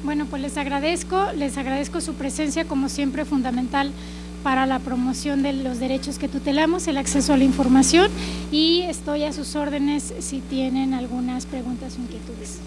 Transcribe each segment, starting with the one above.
Bueno, pues les agradezco su presencia, como siempre, fundamental para la promoción de los derechos que tutelamos, el acceso a la información, y estoy a sus órdenes si tienen algunas preguntas o inquietudes.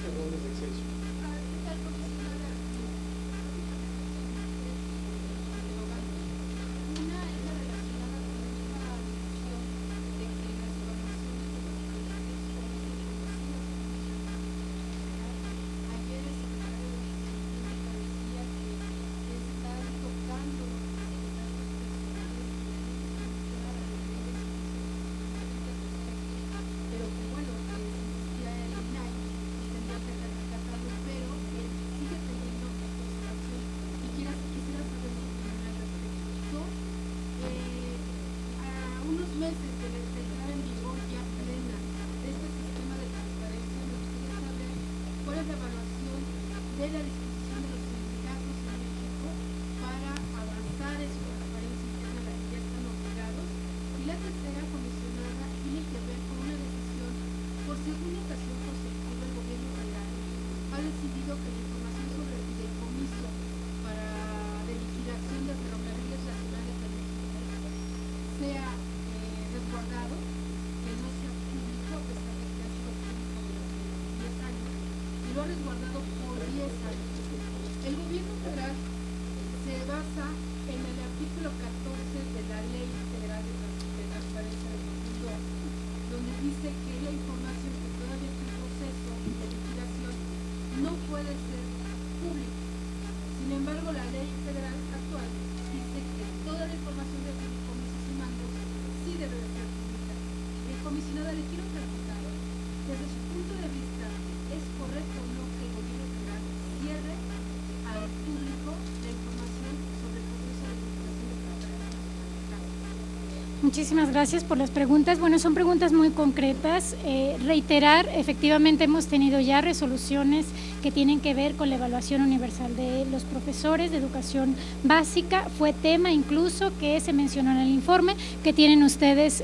Muchísimas gracias por las preguntas. Bueno, son preguntas muy concretas. Reiterar, efectivamente hemos tenido ya resoluciones que tienen que ver con la evaluación universal de los profesores de educación básica. Fue tema incluso que se mencionó en el informe que tienen ustedes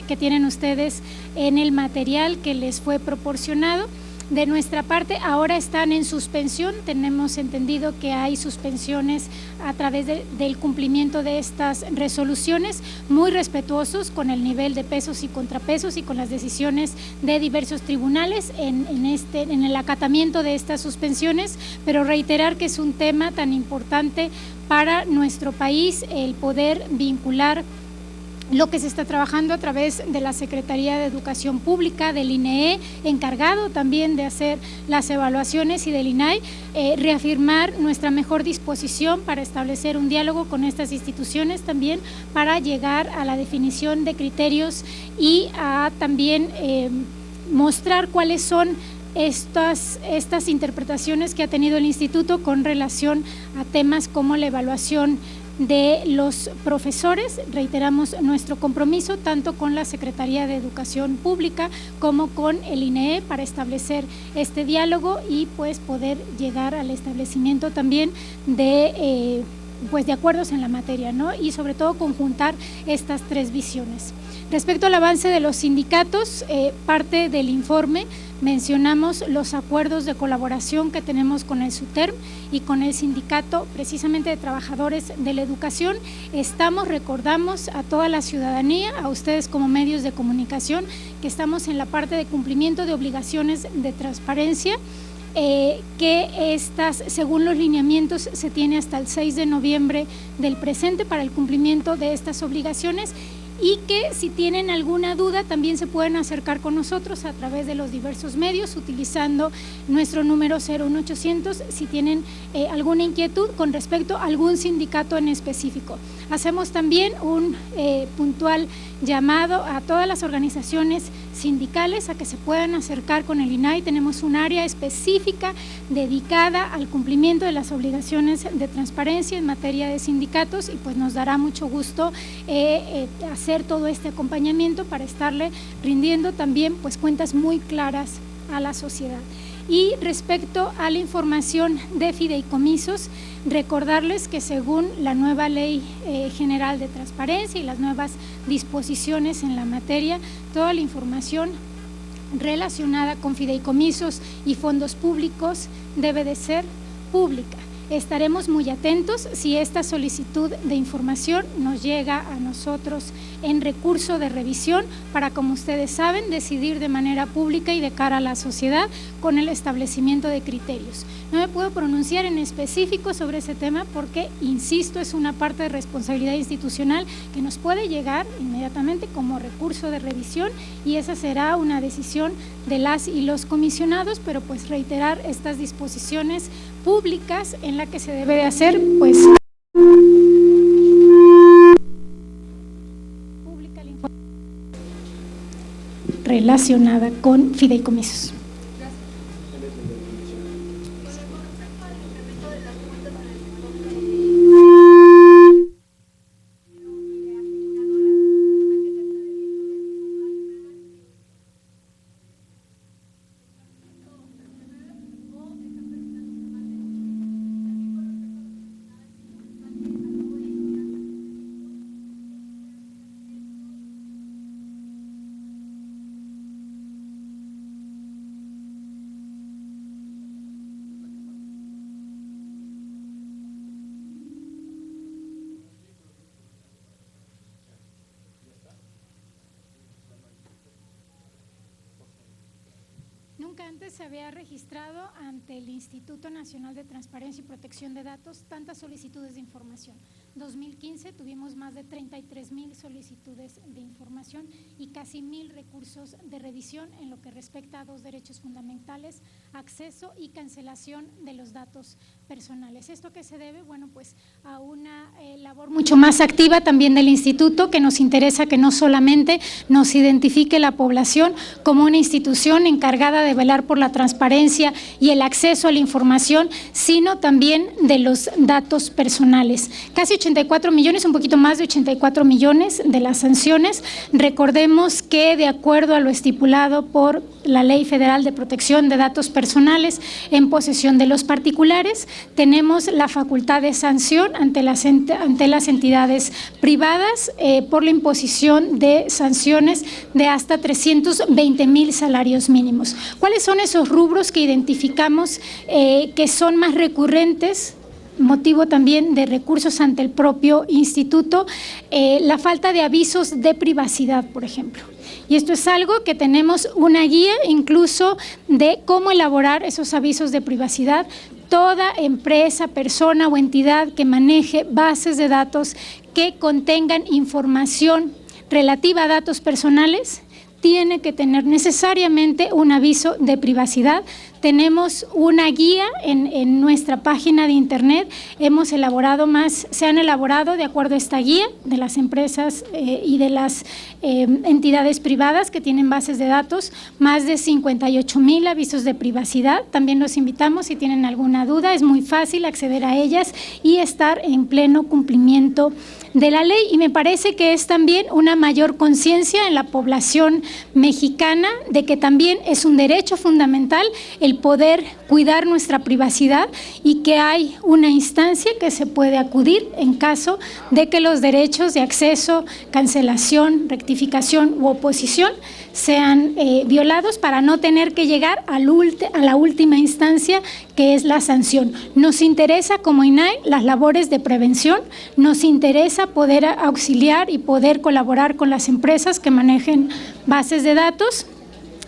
en el material que les fue proporcionado. De nuestra parte, ahora están en suspensión. Tenemos entendido que hay suspensiones a través del cumplimiento de estas resoluciones, muy respetuosos con el nivel de pesos y contrapesos y con las decisiones de diversos tribunales en el acatamiento de estas suspensiones, pero reiterar que es un tema tan importante para nuestro país el poder vincular lo que se está trabajando a través de la Secretaría de Educación Pública, del INEE, encargado también de hacer las evaluaciones, y del INAI, reafirmar nuestra mejor disposición para establecer un diálogo con estas instituciones también para llegar a la definición de criterios y a también mostrar cuáles son estas interpretaciones que ha tenido el Instituto con relación a temas como la evaluación de los profesores. Reiteramos nuestro compromiso tanto con la Secretaría de Educación Pública como con el INEE para establecer este diálogo y pues poder llegar al establecimiento también de acuerdos en la materia, ¿no? Y sobre todo conjuntar estas tres visiones. Respecto al avance de los sindicatos, parte del informe mencionamos los acuerdos de colaboración que tenemos con el SUTERM y con el sindicato precisamente de trabajadores de la educación. Recordamos a toda la ciudadanía, a ustedes como medios de comunicación, que estamos en la parte de cumplimiento de obligaciones de transparencia, que estas, según los lineamientos, se tiene hasta el 6 de noviembre del presente para el cumplimiento de estas obligaciones, y que si tienen alguna duda también se pueden acercar con nosotros a través de los diversos medios utilizando nuestro número 01800 si tienen alguna inquietud con respecto a algún sindicato en específico. Hacemos también un puntual llamado a todas las organizaciones sindicales a que se puedan acercar con el INAI. Tenemos un área específica dedicada al cumplimiento de las obligaciones de transparencia en materia de sindicatos, y pues nos dará mucho gusto hacer todo este acompañamiento para estarle rindiendo también pues cuentas muy claras a la sociedad. Y respecto a la información de fideicomisos, recordarles que según la nueva Ley General de Transparencia y las nuevas disposiciones en la materia, toda la información relacionada con fideicomisos y fondos públicos debe de ser pública. Estaremos muy atentos si esta solicitud de información nos llega a nosotros en recurso de revisión para, como ustedes saben, decidir de manera pública y de cara a la sociedad con el establecimiento de criterios. No me puedo pronunciar en específico sobre ese tema porque, insisto, es una parte de responsabilidad institucional que nos puede llegar inmediatamente como recurso de revisión y esa será una decisión de las y los comisionados, pero pues reiterar estas disposiciones públicas en la que se debe de hacer pues pública la información relacionada con fideicomisos. Nunca antes se había registrado ante el Instituto Nacional de Transparencia y Protección de Datos tantas solicitudes de información. 2015 tuvimos más de 33,000 solicitudes de información y casi 1,000 recursos de revisión en lo que respecta a dos derechos fundamentales, acceso y cancelación de los datos personales. ¿Esto qué se debe? Bueno, pues a una labor mucho más activa también del instituto, que nos interesa que no solamente nos identifique la población como una institución encargada de velar por la transparencia y el acceso a la información, sino también de los datos personales. Casi 84 millones, un poquito más de 84 millones de las sanciones. Recordemos que de acuerdo a lo estipulado por la Ley Federal de Protección de Datos Personales en posesión de los particulares, tenemos la facultad de sanción ante las entidades privadas por la imposición de sanciones de hasta 320,000 salarios mínimos. ¿Cuáles son esos rubros que identificamos que son más recurrentes? Motivo también de recursos ante el propio instituto, la falta de avisos de privacidad, por ejemplo. Y esto es algo que tenemos una guía incluso de cómo elaborar esos avisos de privacidad. Toda empresa, persona o entidad que maneje bases de datos que contengan información relativa a datos personales tiene que tener necesariamente un aviso de privacidad. Tenemos una guía en nuestra página de internet, se han elaborado de acuerdo a esta guía de las empresas y de las entidades privadas que tienen bases de datos, más de 58,000 avisos de privacidad. También los invitamos, si tienen alguna duda, es muy fácil acceder a ellas y estar en pleno cumplimiento de la ley, y me parece que es también una mayor conciencia en la población mexicana de que también es un derecho fundamental el poder cuidar nuestra privacidad y que hay una instancia que se puede acudir en caso de que los derechos de acceso, cancelación, rectificación u oposición sean violados, para no tener que llegar a la última instancia, que es la sanción. Nos interesa como INAI las labores de prevención, nos interesa poder auxiliar y poder colaborar con las empresas que manejen bases de datos,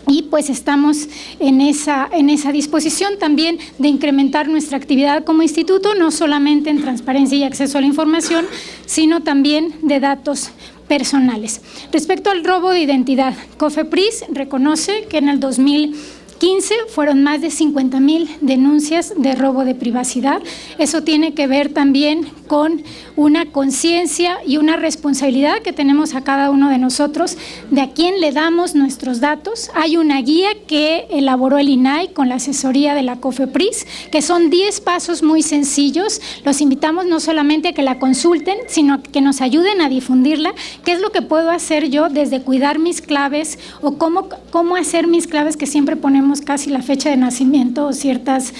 y pues estamos en esa disposición también de incrementar nuestra actividad como instituto, no solamente en transparencia y acceso a la información, sino también de datos personales. Respecto al robo de identidad, COFEPRIS reconoce que en el 2015 fueron más de 50,000 denuncias de robo de privacidad. Eso tiene que ver también con una conciencia y una responsabilidad que tenemos a cada uno de nosotros de a quién le damos nuestros datos. Hay una guía que elaboró el INAI con la asesoría de la COFEPRIS, que son 10 pasos muy sencillos. Los invitamos no solamente a que la consulten, sino que nos ayuden a difundirla. ¿Qué es lo que puedo hacer yo desde cuidar mis claves o cómo hacer mis claves, que siempre ponemos casi la fecha de nacimiento o ciertas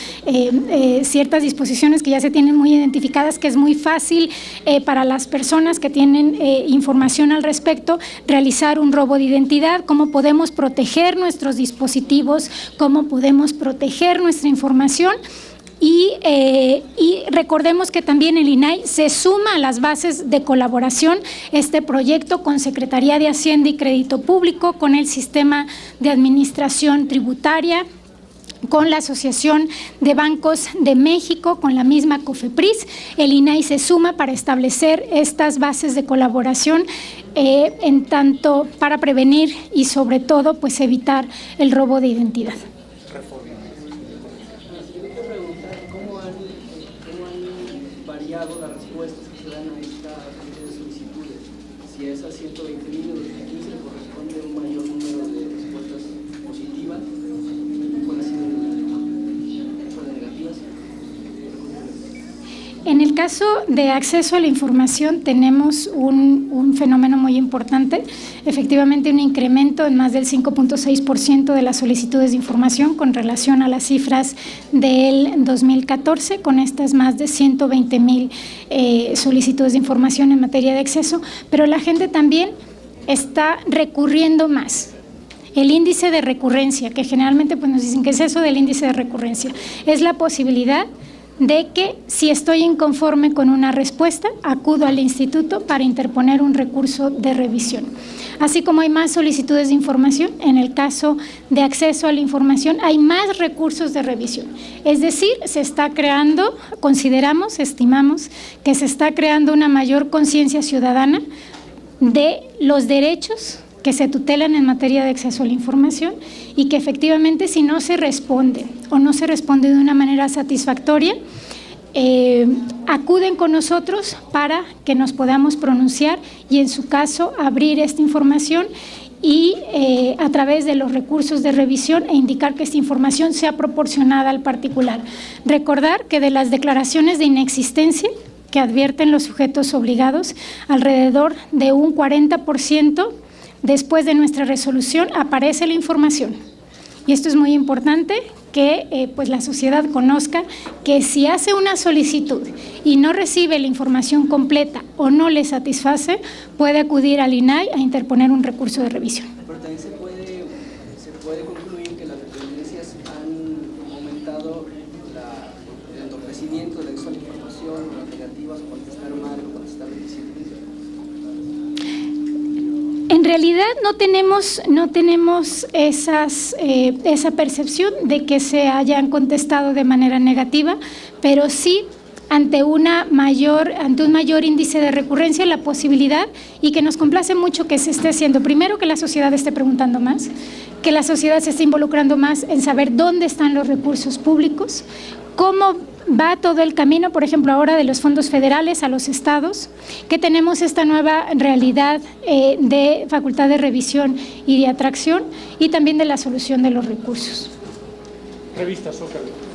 disposiciones que ya se tienen muy identificadas, que es muy fácil para las personas que tienen información al respecto realizar un robo de identidad? ¿Cómo podemos proteger nuestros dispositivos? ¿Cómo podemos proteger nuestra información? Y recordemos que también el INAI se suma a las bases de colaboración, este proyecto con Secretaría de Hacienda y Crédito Público, con el Sistema de Administración Tributaria, con la Asociación de Bancos de México, con la misma COFEPRIS. El INAI se suma para establecer estas bases de colaboración en tanto para prevenir y sobre todo pues evitar el robo de identidad. ¿Cómo han variado las respuestas que se dan a esta cantidad de solicitudes? Si a esas 120,000 o 15 le corresponde un mayor número de respuestas positivas, ¿cuál ha sido las negativas? En el caso de acceso a la información tenemos un fenómeno muy importante, efectivamente un incremento en más del 5.6% de las solicitudes de información con relación a las cifras del 2014, con estas más de 120,000 solicitudes de información en materia de acceso, pero la gente también está recurriendo más. El índice de recurrencia, que generalmente pues nos dicen que es eso del índice de recurrencia, es la posibilidad de que si estoy inconforme con una respuesta, acudo al instituto para interponer un recurso de revisión. Así como hay más solicitudes de información, en el caso de acceso a la información hay más recursos de revisión. Es decir, se está creando, estimamos que se está creando una mayor conciencia ciudadana de los derechos que se tutelan en materia de acceso a la información y que efectivamente si no se responde o no se responde de una manera satisfactoria, acuden con nosotros para que nos podamos pronunciar y en su caso abrir esta información y a través de los recursos de revisión e indicar que esta información sea proporcionada al particular. Recordar que de las declaraciones de inexistencia que advierten los sujetos obligados, alrededor de un 40% después de nuestra resolución aparece la información. Y esto es muy importante que pues la sociedad conozca que si hace una solicitud y no recibe la información completa o no le satisface, puede acudir al INAI a interponer un recurso de revisión. Pero también se puede concluir que las dependencias han aumentado el entorpecimiento del acceso a la información, las negativas o contestar mal o contestar difícilmente. En realidad no tenemos esa percepción de que se hayan contestado de manera negativa, pero sí ante un mayor índice de recurrencia la posibilidad, y que nos complace mucho que se esté haciendo, primero que la sociedad esté preguntando más, que la sociedad se esté involucrando más en saber dónde están los recursos públicos, cómo va todo el camino, por ejemplo, ahora de los fondos federales a los estados, que tenemos esta nueva realidad de facultad de revisión y de atracción y también de la solución de los recursos. Revista Zócalo.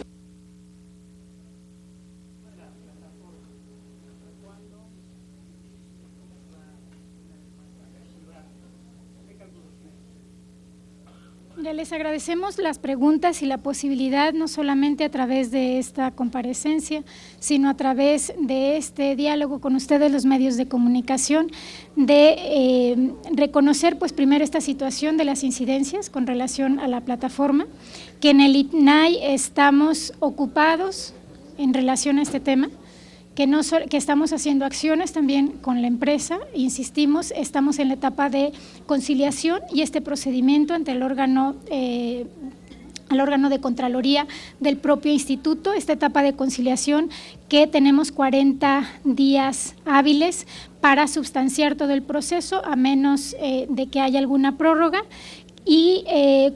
Les agradecemos las preguntas y la posibilidad, no solamente a través de esta comparecencia, sino a través de este diálogo con ustedes, los medios de comunicación, de reconocer pues primero esta situación de las incidencias con relación a la plataforma, que en el INAI estamos ocupados en relación a este tema, que estamos haciendo acciones también con la empresa, insistimos, estamos en la etapa de conciliación y este procedimiento ante el órgano de Contraloría del propio instituto, esta etapa de conciliación que tenemos 40 días hábiles para substanciar todo el proceso, a menos de que haya alguna prórroga. Y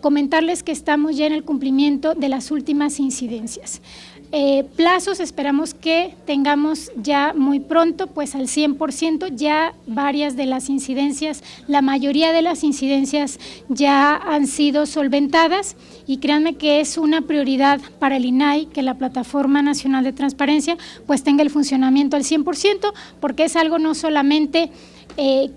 comentarles que estamos ya en el cumplimiento de las últimas incidencias. Plazos esperamos que tengamos ya muy pronto, pues al 100%, ya varias de las incidencias, la mayoría de las incidencias ya han sido solventadas y créanme que es una prioridad para el INAI que la Plataforma Nacional de Transparencia pues tenga el funcionamiento al 100%, porque es algo no solamente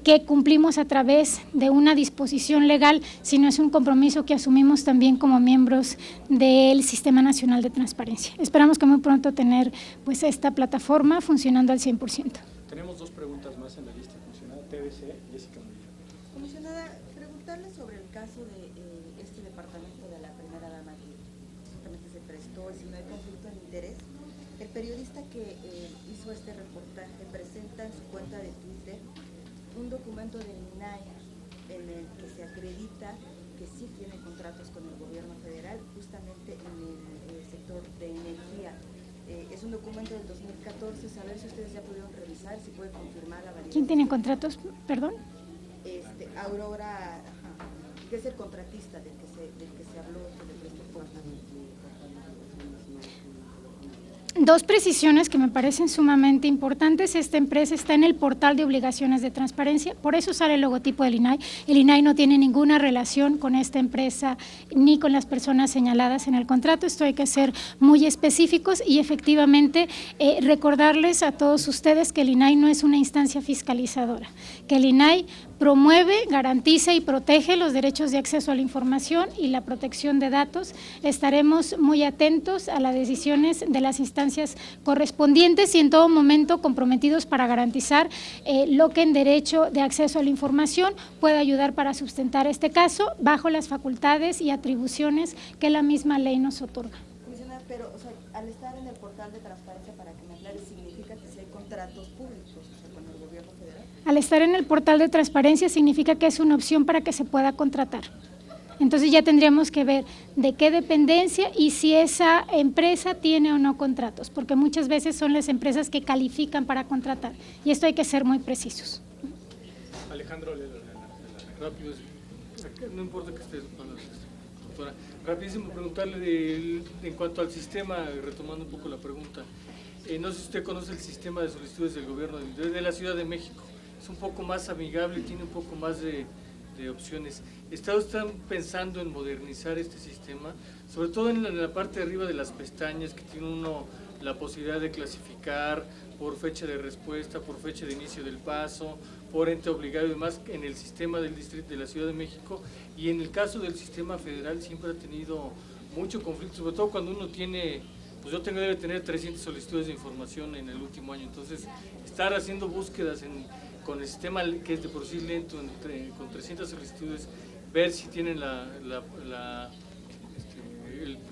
que cumplimos a través de una disposición legal, sino es un compromiso que asumimos también como miembros del Sistema Nacional de Transparencia. Esperamos que muy pronto tener pues esta plataforma funcionando al 100%. Tenemos dos preguntas más en la lista. Comisionada TVC, Jessica Murillo. Comisionada, preguntarle sobre el caso de este departamento de la primera dama que justamente se prestó, y si no hay conflicto en interés. El periodista que hizo este reportaje presenta en su cuenta de Twitter un documento del INAI en el que se acredita que sí tiene contratos con el gobierno federal, justamente en el sector de energía. Es un documento del 2014, saber si ustedes ya pudieron revisar, si puede confirmar la validez. ¿Quién tiene contratos? Perdón. Aurora, que es el contratista del que se habló, que le prestó cuenta. Dos precisiones que me parecen sumamente importantes. Esta empresa está en el portal de obligaciones de transparencia, por eso sale el logotipo del INAI. El INAI no tiene ninguna relación con esta empresa ni con las personas señaladas en el contrato. Esto hay que ser muy específicos y efectivamente recordarles a todos ustedes que el INAI no es una instancia fiscalizadora, que el INAI promueve, garantiza y protege los derechos de acceso a la información y la protección de datos. Estaremos muy atentos a las decisiones de las instancias correspondientes y en todo momento comprometidos para garantizar lo que en derecho de acceso a la información pueda ayudar para sustentar este caso bajo las facultades y atribuciones que la misma ley nos otorga. Comisionada, pero al estar en el portal de transparencia, para que me aclare, significa que si hay contratos públicos, con el gobierno federal. Al estar en el portal de transparencia significa que es una opción para que se pueda contratar. Entonces ya tendríamos que ver de qué dependencia y si esa empresa tiene o no contratos, porque muchas veces son las empresas que califican para contratar y esto hay que ser muy precisos. Alejandro, rápido, no importa que estés, doctora, rapidísimo preguntarle en cuanto al sistema, retomando un poco la pregunta, no sé si usted conoce el sistema de solicitudes del gobierno de la Ciudad de México, es un poco más amigable, tiene un poco más de opciones. ¿Están pensando en modernizar este sistema? Sobre todo en la parte de arriba de las pestañas, que tiene uno la posibilidad de clasificar por fecha de respuesta, por fecha de inicio del paso, por ente obligado y demás, en el sistema del distrito de la Ciudad de México, y en el caso del sistema federal siempre ha tenido mucho conflicto, sobre todo cuando uno tiene, pues yo debe tener 300 solicitudes de información en el último año, entonces estar haciendo búsquedas con el sistema que es de por sí lento, con 300 solicitudes, ver si tienen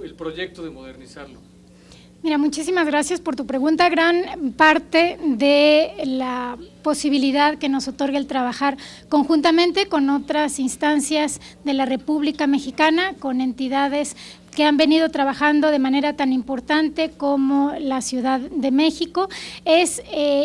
el proyecto de modernizarlo. Mira, muchísimas gracias por tu pregunta. Gran parte de la posibilidad que nos otorga el trabajar conjuntamente con otras instancias de la República Mexicana, con entidades que han venido trabajando de manera tan importante como la Ciudad de México, es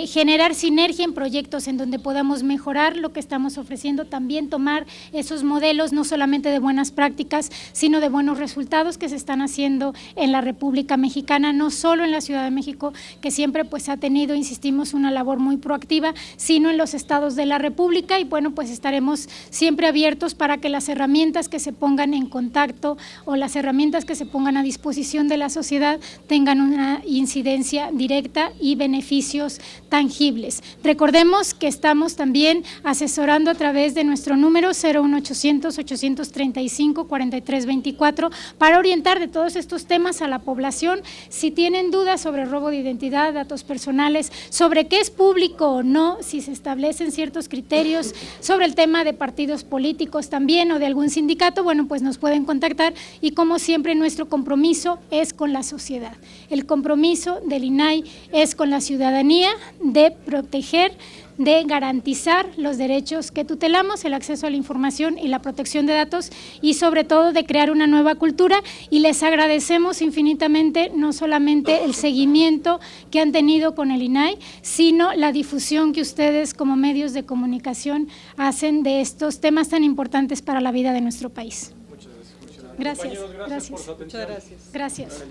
generar sinergia en proyectos en donde podamos mejorar lo que estamos ofreciendo, también tomar esos modelos no solamente de buenas prácticas, sino de buenos resultados que se están haciendo en la República Mexicana, no solo en la Ciudad de México, que siempre pues ha tenido, insistimos, una labor muy proactiva, sino en los estados de la República y bueno, pues estaremos siempre abiertos para que las herramientas que se pongan en contacto o las herramientas que se pongan a disposición de la sociedad tengan una incidencia directa y beneficios tangibles. Recordemos que estamos también asesorando a través de nuestro número 01800-835-4324 para orientar de todos estos temas a la población. Si tienen dudas sobre robo de identidad, datos personales, sobre qué es público o no, si se establecen ciertos criterios sobre el tema de partidos políticos también o de algún sindicato, bueno, pues nos pueden contactar y como siempre nuestro compromiso es con la sociedad. El compromiso del INAI es con la ciudadanía de proteger, de garantizar los derechos que tutelamos, el acceso a la información y la protección de datos y sobre todo de crear una nueva cultura y les agradecemos infinitamente no solamente el seguimiento que han tenido con el INAI, sino la difusión que ustedes como medios de comunicación hacen de estos temas tan importantes para la vida de nuestro país. Gracias. Gracias. Por su atención. Gracias.